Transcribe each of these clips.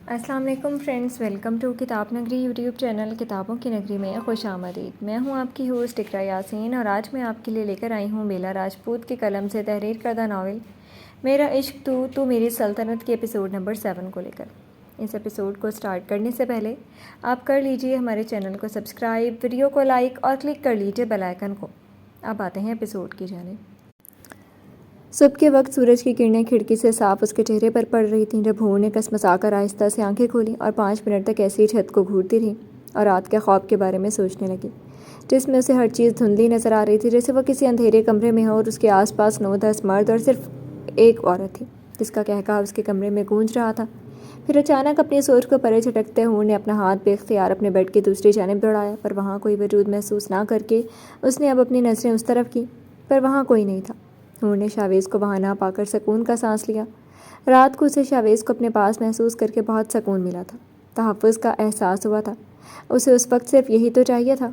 السلام علیکم friends, welcome to کتاب نگری یوٹیوب چینل کتابوں کی نگری میں خوش آمدید۔ میں ہوں آپ کی ہوسٹ اقرا یاسین اور آج میں آپ کے لیے لے کر آئی ہوں بیلا راجپوت کے قلم سے تحریر کردہ ناول میرا عشق تو میری سلطنت کے ایپیسوڈ نمبر 7 کو لے کر۔ اس ایپیسوڈ کو سٹارٹ کرنے سے پہلے آپ کر لیجئے ہمارے چینل کو سبسکرائب، ویڈیو کو لائک اور کلک کر لیجئے بیل آئیکن کو۔ اب آتے ہیں ایپیسوڈ کی جانب۔ صبح کے وقت سورج کی کرنیں کھڑکی سے صاف اس کے چہرے پر پڑ رہی تھیں جب حور نے کسمسا کر آہستہ سے آنکھیں کھولیں اور 5 منٹ تک ایسی ہی چھت کو گھورتی رہی اور رات کے خواب کے بارے میں سوچنے لگی، جس میں اسے ہر چیز دھندلی نظر آ رہی تھی، جیسے وہ کسی اندھیرے کمرے میں ہو اور اس کے آس پاس 9-10 مرد اور صرف ایک عورت تھی جس کا قہقہا اس کے کمرے میں گونج رہا تھا۔ پھر اچانک اپنی سوچ کو پرے جھٹکتے حور نے اپنا ہاتھ بے اختیار اپنے بیڈ کی دوسری جانب دوڑایا، پر وہاں کوئی وجود محسوس نہ کر کے اس نے اب اپنی نظریں اس طرف کی، پر وہاں کوئی نہیں تھا۔ حور نے شاویز کو وہاں نہ پا کر سکون کا سانس لیا۔ رات کو اسے شاویز کو اپنے پاس محسوس کر کے بہت سکون ملا تھا، تحفظ کا احساس ہوا تھا۔ اسے اس وقت صرف یہی تو چاہیے تھا۔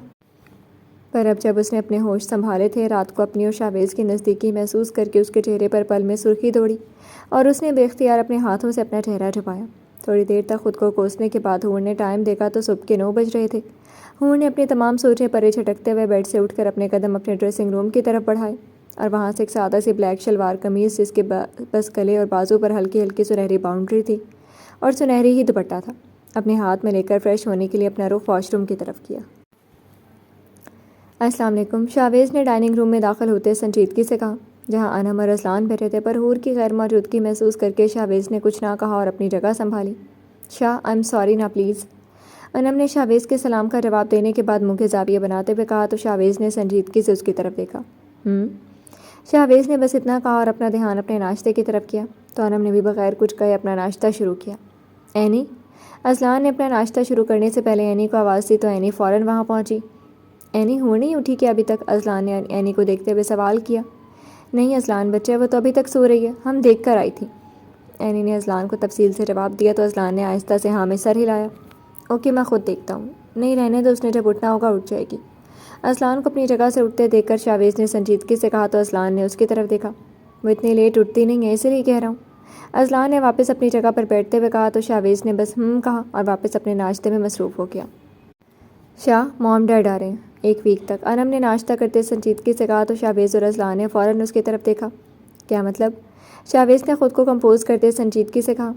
پر اب جب اس نے اپنے ہوش سنبھالے تھے، رات کو اپنی اور شاویز کی نزدیکی محسوس کر کے اس کے چہرے پر پل میں سرخی دوڑی اور اس نے بے اختیار اپنے ہاتھوں سے اپنا چہرہ چھپایا۔ تھوڑی دیر تک خود کو کوسنے کے بعد حور نے ٹائم دیکھا تو صبح کے 9 بج رہے تھے۔ حور نے اپنی تمام سوچیں پرے جھٹکتے ہوئے بیڈ سے اٹھ کر اپنے قدم اپنے ڈریسنگ روم کی طرف بڑھائے اور وہاں سے ایک سادہ سی بلیک شلوار قمیض جس کے بس گلے اور بازو پر ہلکی ہلکی سنہری باؤنڈری تھی اور سنہری ہی دوپٹہ تھا، اپنے ہاتھ میں لے کر فریش ہونے کے لیے اپنا رخ واش روم کی طرف کیا۔ السلام علیکم، شاویز نے ڈائننگ روم میں داخل ہوتے سنجیدگی سے کہا، جہاں انم اور اذلان بیٹھے تھے، پر حور کی غیر موجودگی محسوس کر کے شاویز نے کچھ نہ کہا اور اپنی جگہ سنبھالی۔ شاہ، آئی ایم سوری نا پلیز، انم نے شاویز کے سلام کا جواب دینے کے بعد منہ کے زاویے بناتے ہوئے کہا تو شاویز نے سنجیدگی سے اس کی طرف دیکھا۔ شاویز نے بس اتنا کہا اور اپنا دھیان اپنے ناشتے کی طرف کیا تو انم نے بھی بغیر کچھ کہے اپنا ناشتہ شروع کیا۔ اینی، اذلان نے اپنا ناشتہ شروع کرنے سے پہلے اینی کو آواز دی تو اینی فوراً وہاں پہنچی۔ اینی، حور نہیں اٹھی کیا ابھی تک؟ اذلان نے اینی کو دیکھتے ہوئے سوال کیا۔ نہیں اذلان بچے، وہ تو ابھی تک سو رہی ہے، ہم دیکھ کر آئی تھی۔ اینی نے اذلان کو تفصیل سے جواب دیا تو اذلان نے آہستہ سے ہاں میں سر ہلایا۔ اوکے، میں خود دیکھتا ہوں۔ نہیں رہنے دو، اس نے جب اٹھنا ہوگا اٹھ جائے گی۔ اذلان کو اپنی جگہ سے اٹھتے دیکھ کر شاویز نے سنجیدگی سے کہا تو اذلان نے اس کی طرف دیکھا۔ وہ اتنی لیٹ اٹھتی نہیں ہے، اسی لیے کہہ رہا ہوں۔ اذلان نے واپس اپنی جگہ پر بیٹھتے ہوئے کہا تو شاویز نے بس کہا اور واپس اپنے ناشتے میں مصروف ہو گیا۔ شاہ، مام ڈیڈ آ رہے ہیں 1 ویک تک، انم نے ناشتہ کرتے سنجیدگی سے کہا تو شاویز اور اذلان نے فوراً اس کی طرف دیکھا۔ کیا مطلب؟ شاویز نے خود کو کمپوز کرتے سنجیدگی سے کہا۔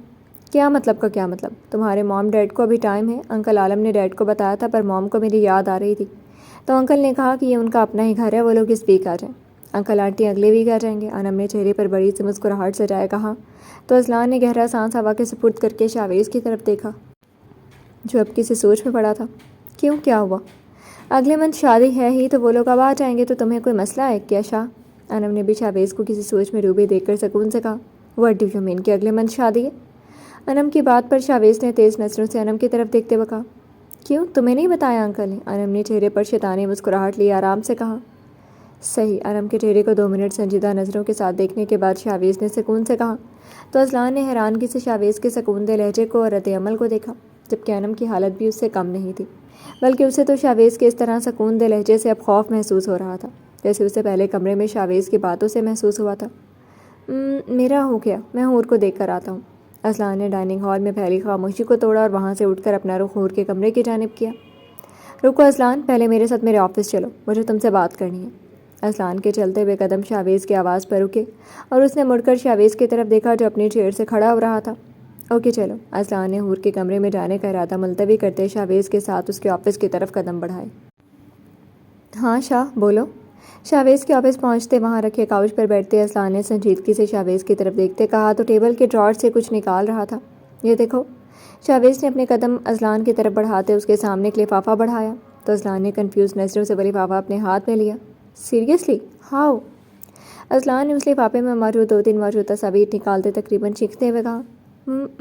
کیا مطلب کا کیا مطلب؟ تمہارے مام ڈیڈ کو ابھی ٹائم ہے، انکل عالم نے ڈیڈ کو بتایا تھا، پر مام کو میری یاد آ رہی تھی تو انکل نے کہا کہ یہ ان کا اپنا ہی گھر ہے، وہ لوگ اس ویک آ جائیں۔ انکل آنٹی اگلے ویک آ جائیں گے، انم نے چہرے پر بڑی سی مسکراہٹ سجائے کہا تو اذلان نے گہرا سانس ہوا کے سپرد کر کے شاویز کی طرف دیکھا جو اب کسی سوچ میں پڑا تھا۔ کیوں، کیا ہوا؟ اگلے منتھ شادی ہے ہی تو وہ لوگ اب آ جائیں گے، تو تمہیں کوئی مسئلہ ہے کیا شاہ؟ انم نے بھی شاویز کو کسی سوچ میں ڈوبے دیکھ کر سکون سے کہا۔ واٹ ڈو یو مین کہ اگلے منتھ شادی ہے؟ انم کی بات پر شاویز نے تیز نظروں سے انم کی طرف دیکھتے ہوئے کہا۔ کیوں، تمہیں نہیں بتایا انکل نے؟ انم نے چہرے پر شیطانی مسکراہٹ لی آرام سے کہا۔ صحیح، انم کے چہرے کو 2 منٹ سنجیدہ نظروں کے ساتھ دیکھنے کے بعد شاویز نے سکون سے کہا تو اذلان نے حیرانگی سے شاویز کے سکون دہ لہجے کو اور رد عمل کو دیکھا، جبکہ انم کی حالت بھی اس سے کم نہیں تھی، بلکہ اسے تو شاویز کے اس طرح سکون دہ لہجے سے اب خوف محسوس ہو رہا تھا جیسے اسے پہلے کمرے میں شاویز کی باتوں سے محسوس ہوا تھا۔ میرا ہو گیا، میں حور کو دیکھ کر آتا ہوں۔ اذلان نے ڈائننگ ہال میں پھیلی خاموشی کو توڑا اور وہاں سے اٹھ کر اپنا رخ حور کے کمرے کی جانب کیا۔ رکو اذلان، پہلے میرے ساتھ میرے آفس چلو، مجھے تم سے بات کرنی ہے۔ اذلان کے چلتے ہوئے قدم شاویز کی آواز پر رکے اور اس نے مڑ کر شاویز کی طرف دیکھا جو اپنی چیئر سے کھڑا ہو رہا تھا۔ اوکے چلو، اذلان نے حور کے کمرے میں جانے کا ارادہ ملتوی کرتے شاویز کے ساتھ اس کے آفس کی طرف قدم بڑھائے۔ ہاں شاہ، بولو۔ شاویز کے آفس پہنچتے وہاں رکھے کاؤچ پر بیٹھتے اذلان نے سنجیدگی سے شاویز کی طرف دیکھتے کہا تو ٹیبل کے ڈراور سے کچھ نکال رہا تھا۔ یہ دیکھو۔ شاویز نے اپنے قدم اذلان کی طرف بڑھاتے اس کے سامنے ایک لفافہ بڑھایا تو اذلان نے کنفیوز نظروں سے وہ لفافہ اپنے ہاتھ میں لیا۔ Seriously, how? اذلان نے اس لفافے میں موجود 2-3 موجود تصاویر نکالتے تقریباً چیختے ہوئے کہا۔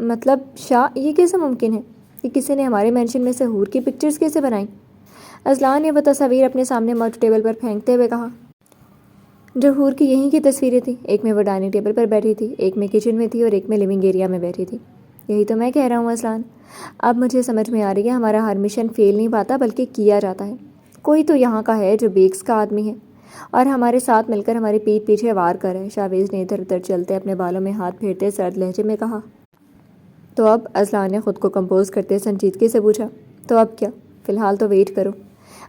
مطلب شاہ، یہ کیسے ممکن ہے کہ کسی نے ہمارے مینشن میں سے حور کی پکچرز کیسے بنائیں؟ اذلان نے وہ تصاویر اپنے سامنے موجود ٹیبل پر پھینکتے ہوئے کہا جو حور کی یہیں کی تصویریں تھیں، ایک میں وہ ڈائننگ ٹیبل پر بیٹھی تھی، ایک میں کچن میں تھی اور ایک میں لیونگ ایریا میں بیٹھی تھی۔ یہی تو میں کہہ رہا ہوں اذلان، اب مجھے سمجھ میں آ رہی ہے ہمارا ہر مشن فیل نہیں پاتا بلکہ کیا جاتا ہے۔ کوئی تو یہاں کا ہے جو بیگس کا آدمی ہے اور ہمارے ساتھ مل کر ہماری پیٹھ پیچھے وار کر ہے۔ شاویز نے ادھر ادھر چلتے اپنے بالوں میں ہاتھ پھیرتے سرد لہجے میں کہا۔ تو اب اذلان نے خود کو کمپوز کرتے سنجیدگی سے پوچھا، تو اب کیا؟ فی الحال تو ویٹ کرو،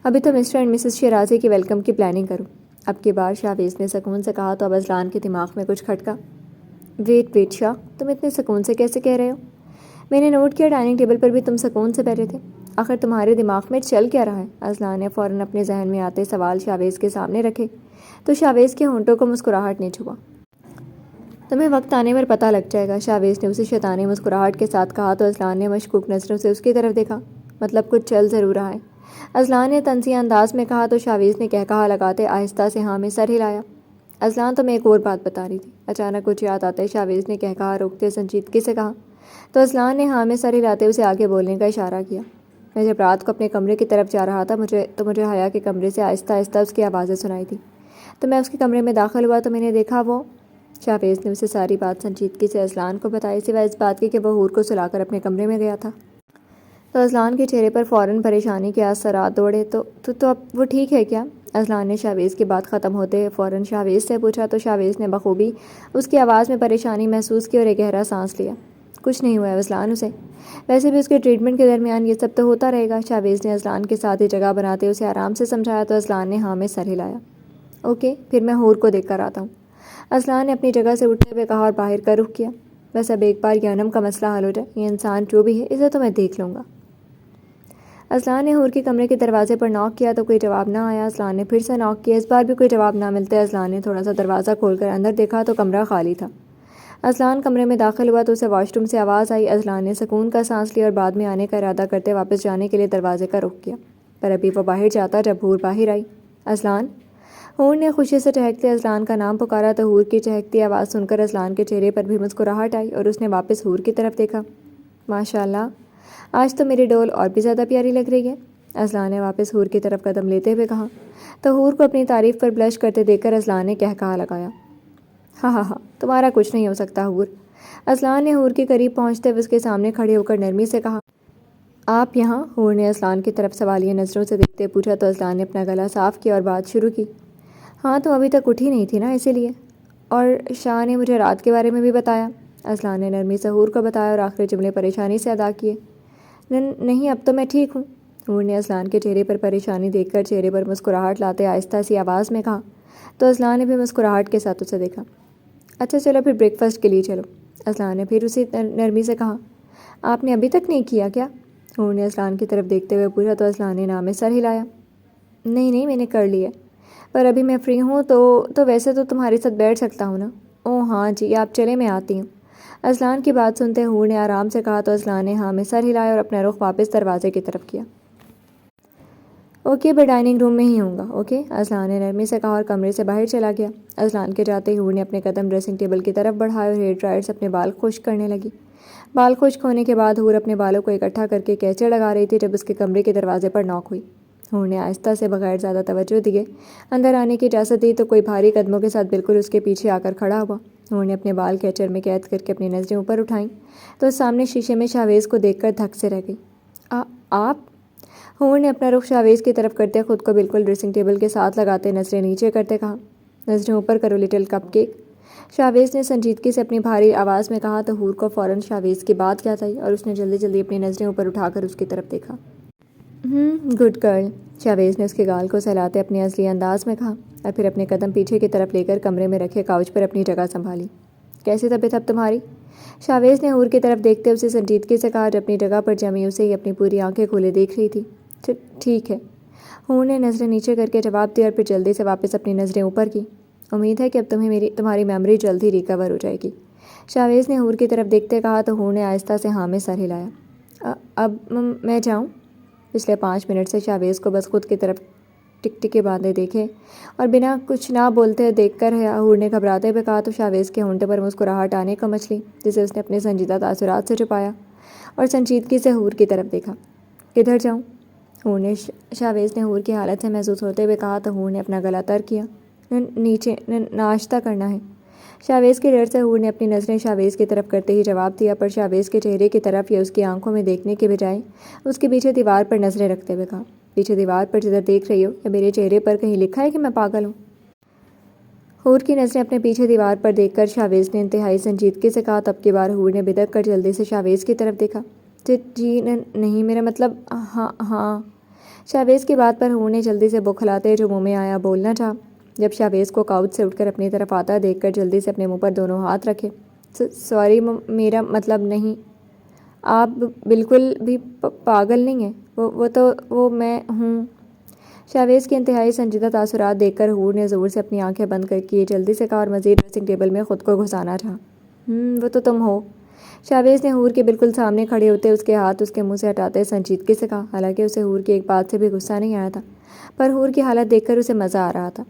ابھی تو مسٹر اینڈ مسز شیرازی کی ویلکم کی پلاننگ کرو۔ اب کی بار شاویز نے سکون سے کہا تو اب اذلان کے دماغ میں کچھ کھٹکا۔ ویٹ شاہ، تم اتنے سکون سے کیسے کہہ رہے ہو؟ میں نے نوٹ کیا ڈائننگ ٹیبل پر بھی تم سکون سے بیٹھے تھے، آخر تمہارے دماغ میں چل کیا رہا ہے؟ اذلان نے فوراً اپنے ذہن میں آتے سوال شاویز کے سامنے رکھے تو شاویز کے ہونٹوں کو مسکراہٹ نے چھوا۔ تمہیں وقت آنے پر پتہ لگ جائے گا، شاویز نے اسی شیطانی مسکراہٹ کے ساتھ کہا تو اذلان نے مشکوک نظروں سے اس کی طرف دیکھا۔ مطلب کچھ چل ضرور رہا ہے، اذلان نے طنزیہ انداز میں کہا تو شاویز نے کہا لگاتے آہستہ سے ہاں میں سر ہلایا۔ اذلان تمہیں ایک اور بات بتا رہی تھی، اچانک کچھ یاد آتے شاویز نے کہا روکتے سنجیدگی سے کہا تو اذلان نے ہاں میں سر ہلاتے اسے آگے بولنے کا اشارہ کیا۔ میں جب رات کو اپنے کمرے کی طرف جا رہا تھا مجھے حیا کے کمرے سے آہستہ آہستہ اس کی آوازیں سنائی تھی، تو میں اس کے کمرے میں داخل ہوا تو میں نے دیکھا وہ۔ شاویز نے اسے ساری بات سنجیدگی سے اذلان کو بتائی سوائے اس بات کی کہ وہ حور کو سلا کر اپنے کمرے میں گیا تھا۔ تو اذلان کے چہرے پر فوراً پریشانی کے اثرات دوڑے۔ تو اب وہ ٹھیک ہے کیا؟ اذلان نے شاویز کی بات ختم ہوتے فوراً شاویز سے پوچھا تو شاویز نے بخوبی اس کی آواز میں پریشانی محسوس کی اور ایک گہرا سانس لیا۔ کچھ نہیں ہوا ہے اذلان اسے، ویسے بھی اس کے ٹریٹمنٹ کے درمیان یہ سب تو ہوتا رہے گا۔ شاویز نے اذلان کے ساتھ ہی جگہ بناتے اسے آرام سے سمجھایا تو اذلان نے ہاں میں سر ہلایا۔ اوکے، پھر میں حور کو دیکھ کر آتا ہوں، اذلان نے اپنی جگہ سے اٹھتے ہوئے کہا اور باہر کا رخ کیا۔ بس اب ایک بار یہ انم کا مسئلہ حل ہو جائے، یہ انسان جو بھی ہے اسے تو میں دیکھ لوں گا۔ اذلان نے حور کے کمرے کے دروازے پر ناک کیا تو کوئی جواب نہ آیا۔ اذلان نے پھر سے ناک کیا، اس بار بھی کوئی جواب نہ ملتے اذلان نے تھوڑا سا دروازہ کھول کر اندر دیکھا تو کمرہ خالی تھا۔ اذلان کمرے میں داخل ہوا تو اسے واش روم سے آواز آئی۔ اذلان نے سکون کا سانس لیا اور بعد میں آنے کا ارادہ کرتے واپس جانے کے لیے دروازے کا رخ کیا، پر ابھی وہ باہر جاتا جب حور باہر آئی۔ اذلان! حور نے خوشی سے چہکتے اذلان کا نام پکارا تو حور کی چہکتی آواز سن کر اذلان کے چہرے پر بھی مسکراہٹ آئی اور اس نے واپس حور کی طرف دیکھا۔ ماشاء اللہ، آج تو میری ڈول اور بھی زیادہ پیاری لگ رہی ہے، اذلان نے واپس حور کی طرف قدم لیتے ہوئے کہا تو حور کو اپنی تعریف پر بلش کرتے دیکھ کر اذلان نے کہا لگایا، ہاں تمہارا کچھ نہیں ہو سکتا حور۔ اذلان نے حور کے قریب پہنچتے ہوئے اس کے سامنے کھڑے ہو کر نرمی سے کہا، آپ یہاں؟ حور نے اذلان کی طرف سوالیہ نظروں سے دیکھتے پوچھا تو اذلان نے اپنا گلا صاف کیا اور بات شروع کی۔ ہاں تم ابھی تک اٹھی نہیں تھی نا، اسی لیے، اور شاہ نے مجھے رات کے بارے میں بھی بتایا۔ اذلان نے نرمی سے حور کو بتایا اور آخری جملے پریشانی سے ادا کیے۔ نہیں اب تو میں ٹھیک ہوں، حور نے اذلان کے چہرے پر پریشانی دیکھ کر چہرے پر مسکراہٹ لاتے آہستہ سی آواز میں کہا تو اذلان نے بھی مسکراہٹ کے ساتھ اسے دیکھا۔ اچھا چلو پھر بریک فاسٹ کے لیے چلو، اذلان نے پھر اسی نرمی سے کہا۔ آپ نے ابھی تک نہیں کیا کیا؟ حور نے اذلان کی طرف دیکھتے ہوئے پوچھا تو اذلان نے نام میں سر ہلایا۔ نہیں میں نے کر لیا، پر ابھی میں فری ہوں تو ویسے تو تمہارے ساتھ بیٹھ سکتا ہوں نا؟ اوہ ہاں جی، آپ چلے میں آتی ہوں، اذلان کی بات سنتے حور نے آرام سے کہا تو اذلان نے ہاں میں سر ہلایا اور اپنا رخ واپس دروازے کی طرف کیا۔ اوکے میں ڈائننگ روم میں ہی ہوں گا، اوکے، اذلان نے نرمی سے کہا اور کمرے سے باہر چلا گیا۔ اذلان کے جاتے ہی حور نے اپنے قدم ڈریسنگ ٹیبل کی طرف بڑھائے اور ہیئر ڈرائر سے اپنے بال خشک کرنے لگی۔ بال خشک ہونے کے بعد حور اپنے بالوں کو اکٹھا کر کے کیچڑ لگا رہی تھی جب اس کے کمرے کے دروازے پر نوک ہوئی۔ حور نے آہستہ سے بغیر زیادہ توجہ دیے اندر آنے کی اجازت دی تو کوئی بھاری قدموں کے ساتھ بالکل اس کے پیچھے آ کر کھڑا ہوا۔ حور نے اپنے بال کیچڑ میں قید کر کے اپنی نظریں اوپر اٹھائیں تو سامنے شیشے میں شاویز کو دیکھ کر دھک سے رہ گئی۔ آپ؟ حور نے اپنا رخ شاویز کی طرف کرتے خود کو بالکل ڈریسنگ ٹیبل کے ساتھ لگاتے نظریں نیچے کرتے کہا، نظریں اوپر کرو لٹل کپ کیک، شاویز نے سنجیدگی سے اپنی بھاری آواز میں کہا تو حور کو فوراً شاویز کی بات یاد آئی اور اس نے جلدی اپنی نظریں اوپر اٹھا کر اس کی طرف دیکھا۔ گڈ گرل، شاویز نے اس کے گال کو سہلاتے اپنے اصلی انداز میں کہا اور پھر اپنے قدم پیچھے کی طرف لے کر کمرے میں رکھے کاؤچ پر اپنی جگہ سنبھالی۔ کیسی طبیعت اب تمہاری؟ شاویز نے حور کی طرف دیکھتے اسے سنجیدگی سے کہا جو اپنی جگہ پر جمی اسے ہی اپنی پوری آنکھیں کھولے دیکھ رہی تھی۔ ٹھیک ہے، حور نے نظریں نیچے کر کے جواب دیا اور پھر جلدی سے واپس اپنی نظریں اوپر کی۔ امید ہے کہ اب تمہاری میموری جلد ہی ریکور ہو جائے گی، شاویز نے حور کی طرف دیکھتے کہا تو حور نے آہستہ سے ہاں میں سر ہلایا۔ اب میں جاؤں؟ پچھلے 5 منٹ سے شاویز کو بس خود کی طرف ٹکٹکے باندھے دیکھے اور بنا کچھ نہ بولتے دیکھ کر حور نے گھبراتے ہوئے کہا تو شاویز کے ہونٹے پر مسکراہٹ آنے کو مچلی جسے اس نے اپنے سنجیدہ تاثرات سے چھپایا اور سنجیدگی سے حور کی طرف دیکھا۔ کدھر جاؤں؟ شاویز نے حور کی حالت سے محسوس ہوتے ہوئے کہا تو حور نے اپنا گلا تر کیا۔ نیچے ناشتہ کرنا ہے، شاویز کی ڈر سے حور نے اپنی نظریں شاویز کی طرف کرتے ہی جواب دیا، پر شاویز کے چہرے کی طرف یا اس کی آنکھوں میں دیکھنے کے بجائے اس کے پیچھے دیوار پر نظریں رکھتے ہوئے کہا، پیچھے دیوار پر جدھر دیکھ رہی ہو یا میرے چہرے پر کہیں لکھا ہے کہ میں پاگل ہوں؟ حور کی نظریں اپنے پیچھے دیوار پر دیکھ کر شاویز نے انتہائی سنجیدگی سے کہا تو اب کی بار حور نے بدک کر جلدی سے شاویز کی طرف دیکھا۔ جی نہیں، میرا مطلب ہاں۔ شاویز کی بات پر حور نے جلدی سے بکھلاتے جو منہ میں آیا بولنا چاہا، جب شاویز کو کاؤچ سے اٹھ کر اپنی طرف آتا دیکھ کر جلدی سے اپنے منہ پر دونوں ہاتھ رکھے۔ سوری، میرا مطلب نہیں۔ آپ بالکل بھی پاگل نہیں ہیں، وہ میں ہوں۔ شاویز کے انتہائی سنجیدہ تاثرات دیکھ کر حور نے زور سے اپنی آنکھیں بند کر کے جلدی سے کہا اور مزید ڈریسنگ ٹیبل میں خود کو گھسانا چاہا۔ وہ تو تم ہو۔ شاویز نے حور کے بالکل سامنے کھڑے ہوتے اس کے ہاتھ اس کے منہ سے ہٹاتے سنجیدگی سے کہا، حالانکہ اسے حور کی ایک بات سے بھی غصہ نہیں آیا تھا، پر حور کی حالت دیکھ کر اسے مزہ آ رہا تھا۔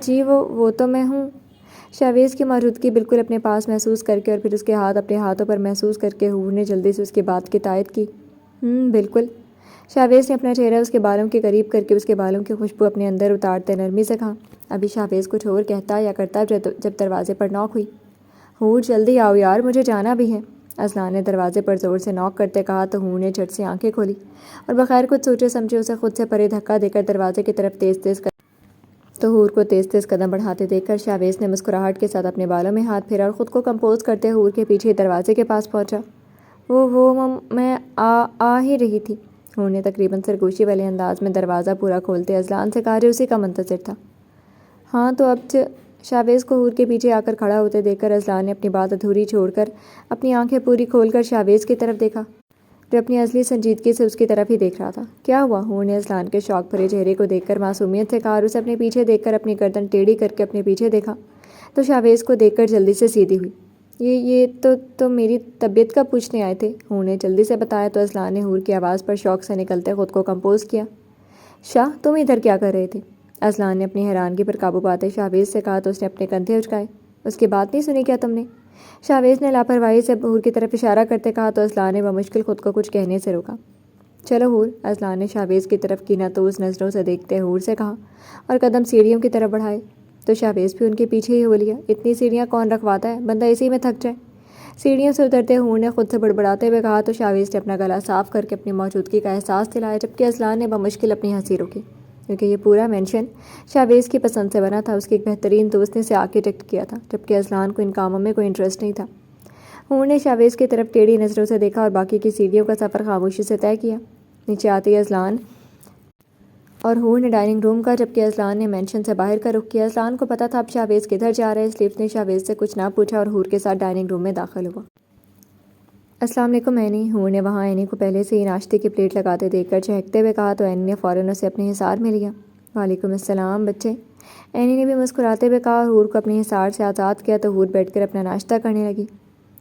جی وہ تو میں ہوں۔ شاویز کی موجودگی بالکل اپنے پاس محسوس کر کے اور پھر اس کے ہاتھ اپنے ہاتھوں پر محسوس کر کے حور نے جلدی سے اس کی بات کی تائید کی۔ بالکل۔ شاویز نے اپنا چہرہ اس کے بالوں کے قریب کر کے اس کے بالوں کی خوشبو اپنے اندر اتارتے نرمی سے کہا۔ ابھی شاویز کچھ اور کہتا یا کرتا جب دروازے پر نوک ہوئی۔ حور جلدی آؤ یار، مجھے جانا بھی ہے، اذلان نے دروازے پر زور سے نوک کرتے کہا تو حور نے جھٹ سے آنکھیں کھولی اور بغیر کچھ سوچے سمجھے اسے خود سے پرے دھکا دے کر دروازے کی طرف حور کو تیز تیز قدم بڑھاتے دیکھ کر شاویز نے مسکراہٹ کے ساتھ اپنے بالوں میں ہاتھ پھیرا اور خود کو کمپوز کرتے حور کے پیچھے دروازے کے پاس پہنچا۔ میں آ ہی رہی تھی، حور نے تقریباً سرگوشی والے انداز میں دروازہ پورا کھولتے اذلان سے کہا جو اسی کا منتظر تھا۔ ہاں تو اب شاویز کو حور کے پیچھے آ کر کھڑا ہوتے دیکھ کر اذلان نے اپنی بات ادھوری چھوڑ کر اپنی آنکھیں پوری کھول کر شاویز کی طرف دیکھا جو اپنی اصلی سنجیدگی سے اس کی طرف ہی دیکھ رہا تھا۔ کیا ہوا؟ حور نے اذلان کے شوق بھرے چہرے کو دیکھ کر معصومیت سے کہا اور اسے اپنے پیچھے دیکھ کر اپنی گردن ٹیڑھی کر کے اپنے پیچھے دیکھا تو شاویز کو دیکھ کر جلدی سے سیدھی ہوئی۔ یہ تو میری طبیعت کا پوچھنے آئے تھے، حور نے جلدی سے بتایا تو اذلان نے حور کی آواز پر شوق سے نکلتے خود کو کمپوز کیا۔ شاہ تم ادھر کیا کر رہے تھے؟ اذلان نے اپنی حیرانگی پر قابو پاتے شاویز سے کہا تو اس نے اپنے کندھے اچکائے۔ اس کی بات نہیں سنی کیا تم نے؟ شاویز نے لاپرواہی سے حور کی طرف اشارہ کرتے کہا تو اذلان نے بمشکل خود کو کچھ کہنے سے روکا۔ چلو حور، اذلان نے شاویز کی طرف کینہ توز نظروں سے دیکھتے حور سے کہا اور قدم سیڑھیوں کی طرف بڑھائے تو شاویز بھی ان کے پیچھے ہی ہو لیا۔ اتنی سیڑھیاں کون رکھواتا ہے، بندہ اسی میں تھک جائے۔ سیڑھیوں سے اترتے حور نے خود سے بڑبڑاتے ہوئے کہا تو شاویز نے اپنا گلا صاف کر کے اپنی موجودگی کا احساس دلایا جبکہ اذلان نے بمشکل اپنی ہنسی روکی کیونکہ یہ پورا مینشن شاویز کی پسند سے بنا تھا۔ اس کی ایک بہترین دوست نے اسے آ کے ٹیکٹ کیا تھا جبکہ اذلان کو ان کاموں میں کوئی انٹرسٹ نہیں تھا۔ حور نے شاویز کی طرف ٹیڑھی نظروں سے دیکھا اور باقی کی سیڑھیوں کا سفر خاموشی سے طے کیا۔ نیچے آتے اذلان اور حور نے ڈائننگ روم کا جبکہ اذلان نے مینشن سے باہر کا رخ کیا۔ اذلان کو پتا تھا اب شاویز کدھر جا رہا ہے، اس لیے اس نے شاویز سے کچھ نہ پوچھا اور حور کے ساتھ ڈائننگ روم میں داخل ہوا۔ السلام علیکم اینی، حور نے وہاں اینی کو پہلے سے ہی ناشتے کی پلیٹ لگاتے دیکھ کر چہکتے ہوئے کہا تو اینی نے فوراً اسے اپنے حصار میں لیا۔ وعلیکم السلام بچے، اینی نے بھی مسکراتے ہوئے کہا اور حور کو اپنے حصار سے آزاد کیا تو حور بیٹھ کر اپنا ناشتہ کرنے لگی۔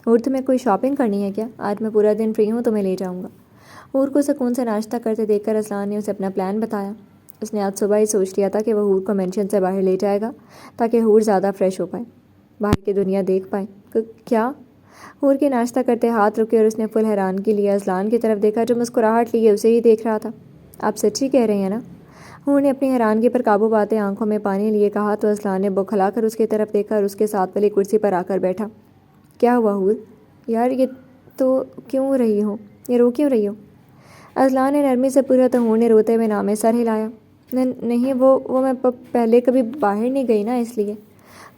حور تمہیں کوئی شاپنگ کرنی ہے کیا؟ آج میں پورا دن فری ہوں، تمہیں لے جاؤں گا۔ حور کو سکون سے ناشتہ کرتے دیکھ کر اذلان نے اسے اپنا پلان بتایا۔ اس نے آج صبح ہی سوچ لیا تھا کہ وہ حور کو مینشن سے باہر لے جائے گا تاکہ حور زیادہ فریش ہو پائے، باہر کی دنیا دیکھ پائے۔ کیا؟ حور کے ناشتہ کرتے ہاتھ رکے اور اس نے فل حیرانگی لیے اذلان کی طرف دیکھا جو مسکراہٹ لیے اسے ہی دیکھ رہا تھا۔ آپ سچی کہہ رہے ہیں نا؟ حور نے اپنی حیرانگی پر قابو پاتے آنکھوں میں پانی لیے کہا تو اذلان نے بکھلا کر اس کی طرف دیکھا اور اس کے ساتھ والی کرسی پر آ کر بیٹھا۔ کیا ہوا حور؟ یار یہ تو کیوں رو کیوں رہی ہو؟ اذلان نے نرمی سے پوچھا تو حور نے روتے ہوئے نام سر ہلایا۔ نہیں وہ میں پہلے کبھی باہر نہیں گئی نا، اس لیے۔